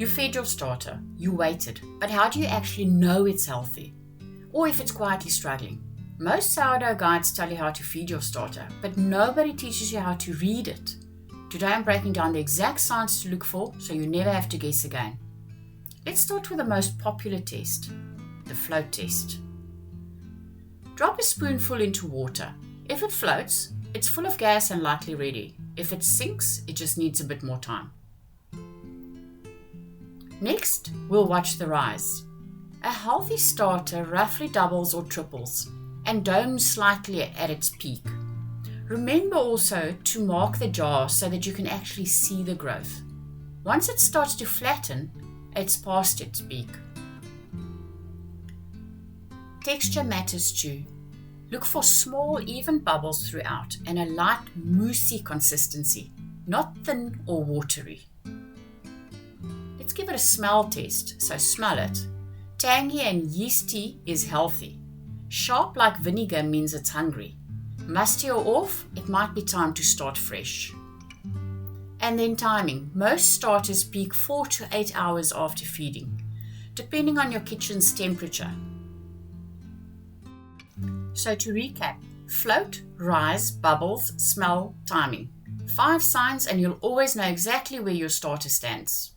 You fed your starter, you waited, but how do you actually know it's healthy? Or if it's quietly struggling? Most sourdough guides tell you how to feed your starter, but nobody teaches you how to read it. Today I'm breaking down the exact signs to look for so you never have to guess again. Let's start with the most popular test, the float test. Drop a spoonful into water. If it floats, it's full of gas and likely ready. If it sinks, it just needs a bit more time. Next, we'll watch the rise. A healthy starter roughly doubles or triples and domes slightly at its peak. Remember also to mark the jar so that you can actually see the growth. Once it starts to flatten, it's past its peak. Texture matters too. Look for small, even bubbles throughout and a light, moussey consistency, not thin or watery. Let's give it a smell test, so smell it. Tangy and yeasty is healthy. Sharp like vinegar means it's hungry. Musty or off, it might be time to start fresh. And then timing. Most starters peak 4 to 8 hours after feeding, depending on your kitchen's temperature. So to recap, float, rise, bubbles, smell, timing. 5 signs and you'll always know exactly where your starter stands.